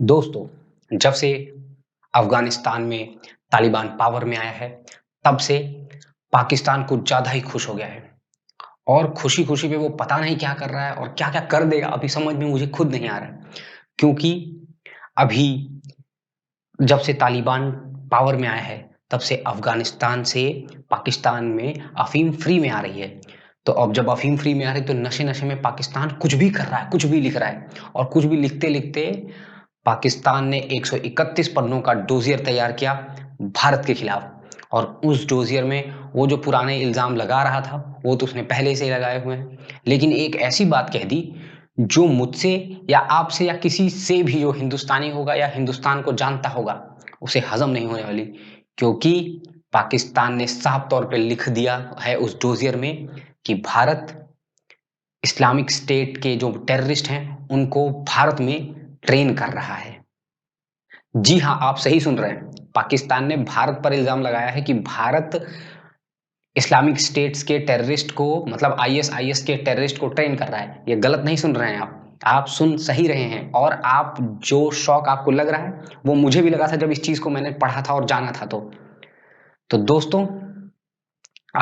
दोस्तों, जब से अफ़गानिस्तान में तालिबान पावर में आया है, तब से पाकिस्तान कुछ ज़्यादा ही खुश हो गया है और खुशी-खुशी में वो पता नहीं क्या कर रहा है और क्या-क्या कर देगा, अभी समझ में मुझे खुद नहीं आ रहा है। क्योंकि अभी जब से तालिबान पावर में आया है, तब से अफ़गानिस्तान से पाकिस्तान में अफ़ीम फ्री में आ रही है। तो अब जब अफ़ीम फ्री में आ रही है, तो नशे-नशे में पाकिस्तान कुछ भी कर रहा है, कुछ भी लिख रहा है और कुछ भी लिखते-लिखते पाकिस्तान ने 131 पन्नों का डोज़ियर तैयार किया भारत के खिलाफ और उस डोज़ियर में वो जो पुराने इल्ज़ाम लगा रहा था, वो तो उसने पहले से ही लगाए हुए हैं। लेकिन एक ऐसी बात कह दी, जो मुझसे या आपसे या किसी से भी जो हिंदुस्तानी होगा या हिंदुस्तान को जानता होगा, उसे हज़म नहीं होने वाली। क्योंकि पाकिस्तान ने साफ तौर पे लिख दिया है उस डोज़ियर में कि भारत इस्लामिक स्टेट के जो टेररिस्ट हैं, उनको भारत में ट्रेन कर रहा है। जी हाँ, आप सही सुन रहे हैं। पाकिस्तान ने भारत पर इल्ज़ाम लगाया है कि भारत इस्लामिक स्टेट्स के टेररिस्ट को मतलब आईएस के टेररिस्ट को ट्रेन कर रहा है। ये गलत नहीं सुन रहे हैं आप। आप सुन सही रहे हैं और आप जो शॉक आपको लग रहा है, वो मुझे भी लगा था जब इस चीज़ को मैंने पढ़ा था और जाना था तो। तो दोस्तों,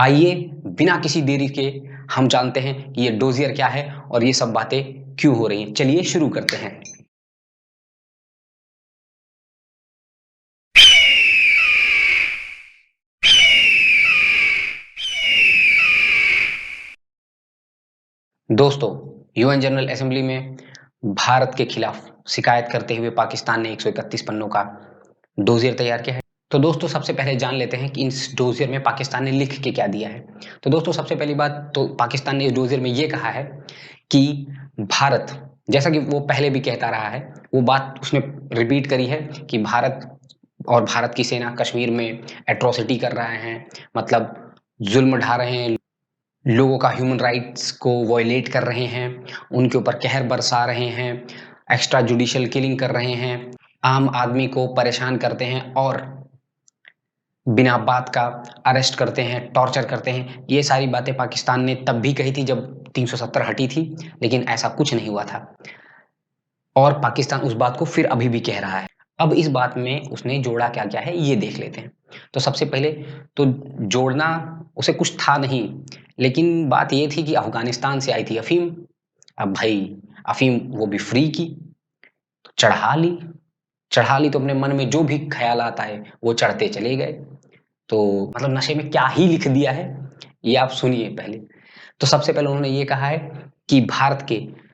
आइए बिना किसी देरी के हम जानते हैं कि ये डोज़ियर क्या है और ये सब बातें क्यों हो रही हैं। चलिए शुरू करते हैं। दोस्तों, यूएन जनरल असेंबली में भारत के खिलाफ शिकायत करते हुए पाकिस्तान ने 131 पन्नों का डोज़ियर तैयार किया है। तो दोस्तों, सबसे पहले जान लेते हैं कि इस डोज़ियर में पाकिस्तान ने लिख के क्या दिया है। तो दोस्तों, सबसे पहली बात तो पाकिस्तान ने इस डोज़ियर में ये कहा है कि भारत, जैसा कि वो पहले भी कहता रहा है, वो बात उसने रिपीट करी है कि भारत और भारत की सेना कश्मीर में एट्रोसिटी कर रहे हैं, मतलब ज़ुल्म ढा रहे हैं, लोगों का ह्यूमन राइट्स को वॉयलेट कर रहे हैं, उनके ऊपर कहर बरसा रहे हैं, एक्स्ट्रा जुडिशियल किलिंग कर रहे हैं, आम आदमी को परेशान करते हैं और बिना बात का अरेस्ट करते हैं, टॉर्चर करते हैं। ये सारी बातें पाकिस्तान ने तब भी कही थी जब 370 हटी थी, लेकिन ऐसा कुछ नहीं हुआ था और पाकिस्तान उस बात को फिर अभी भी कह रहा है। अब इस बात में उसने जोड़ा क्या-क्या है, ये देख लेते हैं। तो सबसे पहले तो जोड़ना उसे कुछ था नहीं, लेकिन बात ये थी कि अफ़गानिस्तान से आई थी अफ़ीम। अब भाई अफ़ीम वो भी फ्री की, तो चढ़ा ली तो अपने मन में जो भी ख़्यालात आए, वो चढ़ते चले गए। तो मतलब नशे में क्या ही लिख दिया है, ये आप सुनिए पहले। तो सबसे पहले उन्होंने ये कहा है कि भारत के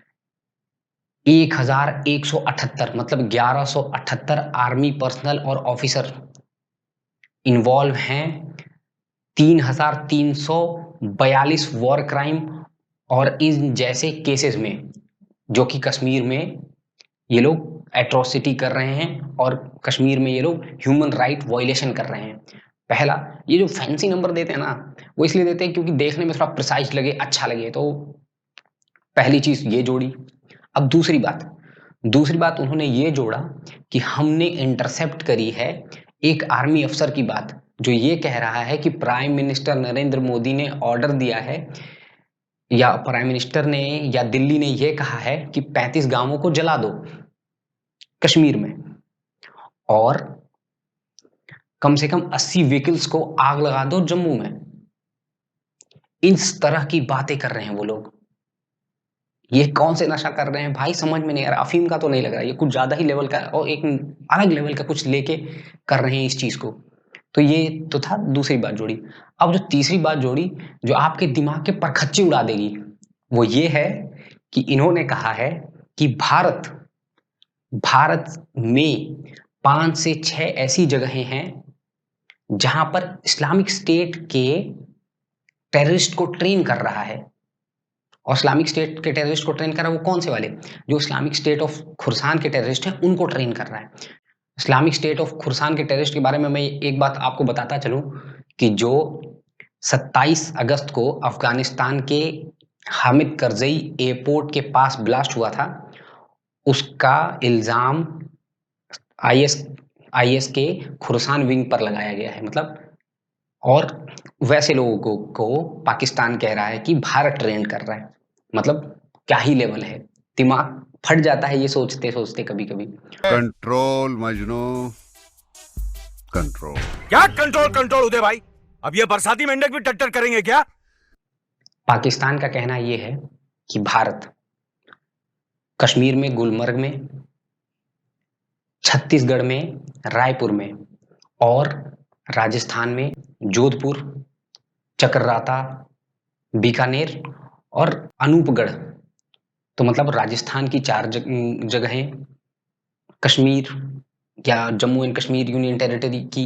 1178 मतलब 1178 आर्मी पर्सनल और ऑफिसर इन्वॉल्व हैं, 3,342 वॉर क्राइम और इन जैसे केसेस में, जो कि कश्मीर में ये लोग एट्रोसिटी कर रहे हैं और कश्मीर में ये लोग ह्यूमन राइट वायलेशन कर रहे हैं। पहला, ये जो फैंसी नंबर देते हैं ना, वो इसलिए देते हैं क्योंकि देखने में थोड़ा प्रिसाइज लगे, अच्छा लगे। तो पहली चीज ये जोड़ी। अब दूसरी बात उन्होंने ये जोड़ा कि हमने इंटरसेप्ट करी है एक आर्मी अफसर की बात, जो ये कह रहा है कि प्राइम मिनिस्टर नरेंद्र मोदी ने ऑर्डर दिया है या प्राइम मिनिस्टर ने या दिल्ली ने ये कहा है कि 35 गांवों को जला दो कश्मीर में और कम से कम 80 व्हीकल्स को आग लगा दो जम्मू में। इस तरह की बातें कर रहे हैं वो लोग। ये कौन से नशा कर रहे हैं भाई, समझ में नहीं आ रहा। अफीम का तो नहीं लग रहा, ये कुछ ज्यादा ही लेवल का और एक अलग लेवल का कुछ लेके कर रहे हैं इस चीज को। तो ये तो था दूसरी बात जोड़ी। अब जो तीसरी बात जोड़ी, जो आपके दिमाग के परखच्चे उड़ा देगी, वो ये है कि इन्होंने कहा है कि भारत में 5 से 6 ऐसी जगहें हैं जहां पर इस्लामिक स्टेट के टेररिस्ट को ट्रेन कर रहा है। और इस्लामिक स्टेट के टेररिस्ट को ट्रेन कर रहा है वो कौन से वाले, जो इस्लामिक स्टेट ऑफ खुरसान के टेररिस्ट हैं, उनको ट्रेन कर रहा है। इस्लामिक स्टेट ऑफ खुरसान के टेररिस्ट के बारे में मैं एक बात आपको बताता चलूं कि जो 27 अगस्त को अफगानिस्तान के हामिद करजई एयरपोर्ट के पास ब्लास्ट हुआ था, उसका इल्जाम आईएस आईएस के खुरसान विंग पर लगाया गया है। मतलब और वैसे लोगों को पाकिस्तान कह रहा है कि भारत ट्रेन कर रहा है। मतलब क्या ही लेवल है, दिमाग फट जाता है ये सोचते-सोचते कभी-कभी। Control Majnu, control. क्या कंट्रोल कंट्रोल उदय भाई? अब ये बरसाती मेंढक भी टट्टर करेंगे क्या? पाकिस्तान का कहना ये है कि भारत कश्मीर में गुलमर्ग में, छत्तीसगढ़ में रायपुर में और राजस्थान में जोधपुर, चकराता, बीकानेर और अनूपगढ़, तो मतलब राजस्थान की 4 जगहें, कश्मीर या Jammu and Kashmir union territory की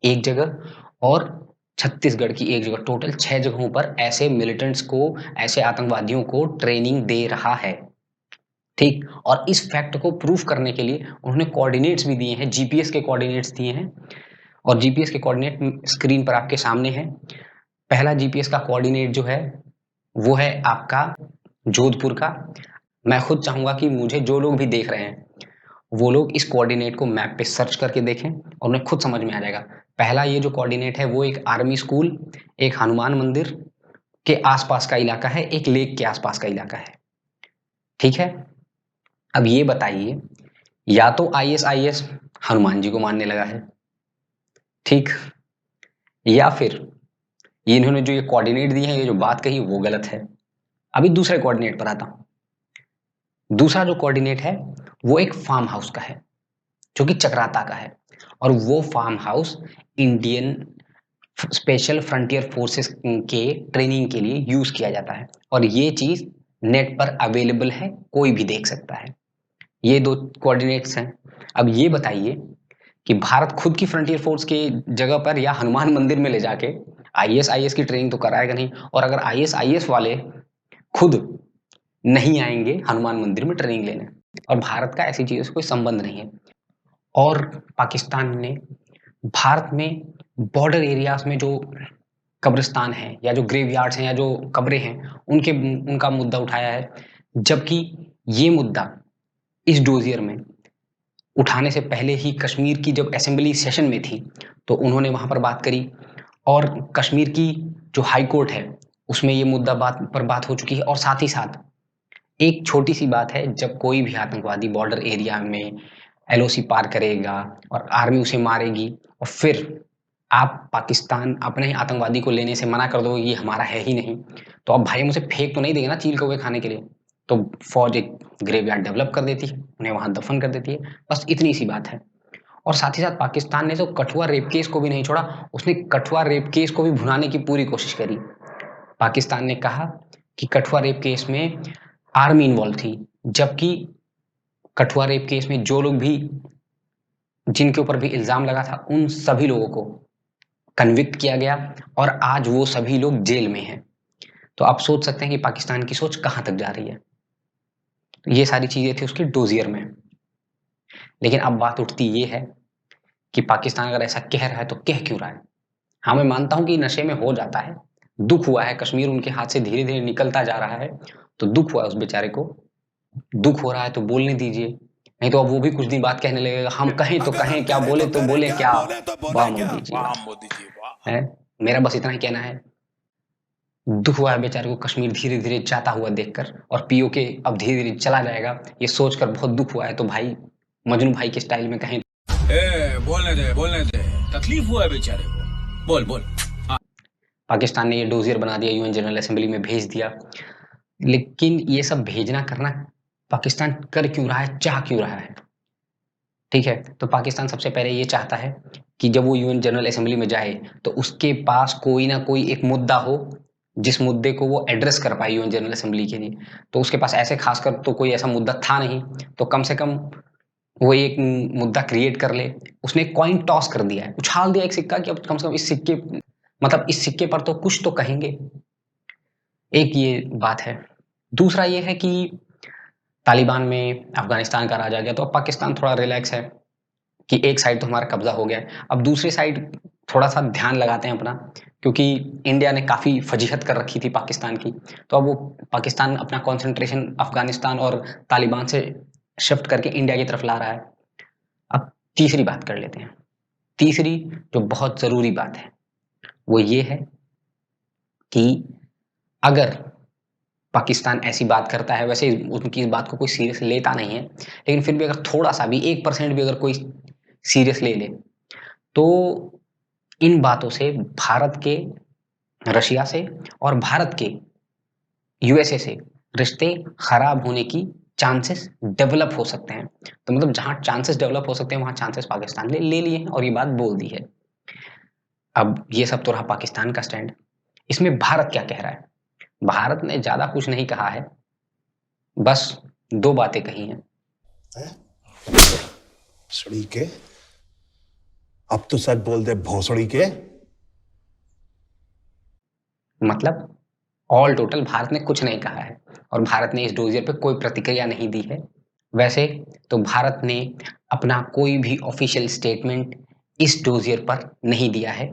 1 जगह और छत्तीसगढ़ की 1 जगह, टोटल 6 जगहों पर ऐसे मिलिटेंट्स को, ऐसे आतंकवादियों को ट्रेनिंग दे रहा है, ठीक? और इस फैक्ट को प्रूफ करने के लिए उन्होंने कोऑर्डिनेट्स भी दिए हैं, जीपीएस के कोऑर्डिनेट्स दिए हैं और जीपीएस के कोऑर्डिनेट स्क्रीन पर आपके सामने हैं। पहला जीपीएस का कोऑर्डिनेट जो है, वो है आपका जोधपुर का। मैं खुद चाहूँगा कि मुझे जो लोग भी देख रहे हैं, वो लोग इस कोऑर्डिनेट को मैप पे सर्च करके देखें और उन्हें खुद समझ में आ जाएगा। पहला ये जो कोऑर्डिनेट है, वो एक आर्मी स्कूल, एक हनुमान मंदिर के आसपास का इलाका है, एक लेक के आसपास का इलाका है, ठीक है? अब ये बताइए, या तो आईएसआईएस हनुमान जी को मानने लगा है, ठीक? या फिर ये इन्होंने जो ये कोऑर्डिनेट दिए हैं, ये जो बात कही वो गलत है। अभी दूसरे कोऑर्डिनेट पर आता हूं। दूसरा जो कोऑर्डिनेट है, वो एक फार्म हाउस का है, जो कि चक्राता का है और वो farm house Indian special frontier forces के ट्रेनिंग के लिए यूज किया जाता है और ये चीज नेट पर अवेलेबल है, कोई भी देख सकता है। ये 2 कोऑर्डिनेट्स हैं। अब ये बताइए कि भारत खुद की फ्रंटियर फोर्स के जगह पर या हनुमान मंदिर में ले जाके आईएसआईएस की ट्रेनिंग तो कराएगा नहीं, और अगर आईएसआईएस वाले खुद नहीं आएंगे हनुमान मंदिर में ट्रेनिंग लेने, और भारत का ऐसी चीजों से कोई संबंध नहीं है। और पाकिस्तान ने भारत में बॉर्डर एरियाज में जो कब्रिस्तान है या जो ग्रेवयार्ड्स हैं या जो कब्रें हैं, उनका मुद्दा उठाया है, जबकि ये मुद्दा इस डोजियर में उठाने से पहले ही कश्मीर की जब असेंबली सेशन में थी, तो उन्होंने वहां पर बात करी और कश्मीर की जो हाई कोर्ट है, उसमें ये मुद्दा बात हो चुकी है। और साथ ही साथ एक छोटी सी बात है, जब कोई भी आतंकवादी बॉर्डर एरिया में एलओसी पार करेगा और आर्मी उसे मारेगी और फिर आप पाकिस्तान अपने ही आतंकवादी को लेने से मना कर दोगे, ये हमारा है ही नहीं, तो अब भाई हम उसे फेंक तो नहीं देंगे ना चील कौवे खाने के लिए। तो फौज एक ग्रेवयार्ड डेवलप कर देती है, उन्हें वहां दफन कर देती है, बस इतनी सी बात है। और साथ ही साथ पाकिस्तान ने तो कठुआ रेप केस को भी नहीं छोड़ा, उसने कठुआ रेप केस को भी भुनाने की पूरी कोशिश करी। पाकिस्तान ने कहा कि कठुआ रेप केस में आर्मी इन्वॉल्व थी, जबकि कठुआ रेप केस में जो लोग भी, जिनके ऊपर भी इल्जाम लगा था, उन सभी लोगों को कन्विक्ट किया गया और आज वो सभी लोग जेल में हैं। तो आप सोच सकते हैं कि पाकिस्तान की सोच कहां तक जा रही है। तो ये सारी चीजें थी उसके डोजियर में। लेकिन अब बात उठती ये है कि पाकिस्तान अगर ऐसा कह रहा है तो कह क्यों रहा है? हाँ, मैं मानता हूं कि नशे में हो जाता है, दुख हुआ है, कश्मीर उनके हाथ से धीरे धीरे निकलता जा रहा है, तो दुख हुआ है उस बेचारे को, दुख हो रहा है तो बोलने दीजिए, नहीं तो अब वो भी कुछ दिन बाद कहने लगेगा हम कहें तो कहें, क्या बोले तो बोले क्या, वाह मोदी जी वाह। है, मेरा बस इतना ही कहना है। दुख हुआ है बेचारे को कश्मीर धीरे धीरे जाता हुआ देखकर, और पीओके अब धीरे धीरे चला जाएगा, ये सोचकर बहुत दुख हुआ है। तो भाई मजनू भाई के स्टाइल में कहें, बोलने दे, तकलीफ हुआ है बेचारे को, बोल बोल। पाकिस्तान ने ये डोजियर बना दिया, यूएन जनरल असेंबली में भेज दिया। लेकिन ये सब भेजना करना पाकिस्तान कर क्यों रहा है, चाह क्यों रहा है? ठीक है, तो पाकिस्तान सबसे पहले ये चाहता है कि जब वो यूएन जनरल असेंबली में जाए तो उसके पास कोई ना कोई एक मुद्दा हो, जिस मुद्दे को वो एड्रेस कर पाए यूएन जनरल असेंबली के लिए। तो उसके पास ऐसे खासकर तो कोई ऐसा मुद्दा था नहीं, तो कम से कम वो एक मुद्दा क्रिएट कर ले। उसने कॉइन टॉस कर दिया है, उछाल दिया एक सिक्का कि अब कम से कम इस सिक्के, मतलब इस सिक्के पर तो कुछ तो कहेंगे। एक ये बात है। दूसरा ये है कि तालिबान में अफगानिस्तान का राज आ गया, तो अब पाकिस्तान थोड़ा रिलैक्स है कि एक साइड तो हमारा कब्जा हो गया है, अब दूसरी साइड थोड़ा सा ध्यान लगाते हैं अपना, क्योंकि इंडिया ने काफी फजीहत कर रखी थी पाकिस्तान की, तो अब वो पाकिस्तान अपना कंसंट्रेशन अफगानिस्तान और तालिबान से शिफ्ट करके इंडिया की तरफ ला रहा है। अब तीसरी बात कर लेते हैं। तीसरी जो बहुत जरूरी बात है वो ये है कि अगर पाकिस्तान ऐसी बात करता है, वैसे उनकी इस बात को कोई सीरियस लेता नहीं है, लेकिन फिर भी अगर थोड़ा-सा भी 1% भी अगर कोई सीरियस ले ले, तो इन बातों से भारत के रशिया से और भारत के यूएसए से रिश्ते खराब होने की चांसेस डेवलप हो सकते हैं। तो मतलब जहाँ चांसेस डेवलप हो सकते हैं, वहाँ चांसेस पाकिस्तान ने ले लिए हैं और ये बात बोल दी है। अब ये सब तो रहा पाकिस्तान का स्टैंड। इसमें भारत क्या कह रहा है? भारत ने ज़्यादा कुछ नहीं कहा है, बस 2 बातें कही हैं। सड़ी के अब तो सच बोल दे भोसड़ी के। मतलब ऑल टोटल भारत ने कुछ नहीं कहा है और भारत ने इस डोजियर पे कोई प्रतिक्रिया नहीं दी है। वैसे तो भारत ने अपना कोई भी ऑफिशियल स्टेटमेंट इस डोजियर पर नहीं दिया है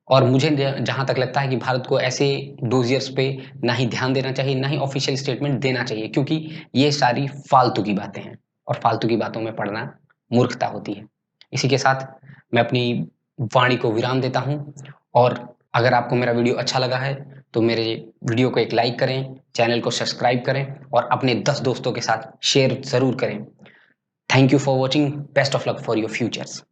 और मुझे जहाँ तक लगता है कि भारत को ऐसे डोजियर्स पे ना ही ध्यान देना चाहिए, ना ही ऑफिशियल स्टेटमेंट देना चाहिए, क्योंकि ये सारी फालतू की बातें हैं और फालतू की बातों में पड़ना मूर्खता होती है। इसी के साथ मैं अपनी वाणी को विराम देता हूँ और अगर आपको मेरा वीडियो अच्छा लगा है तो मेरे वीडियो को एक लाइक करें, चैनल को सब्सक्राइब करें और अपने 10 दोस्तों के साथ शेयर ज़रूर करें। Thank you for watching. Best of luck for your futures.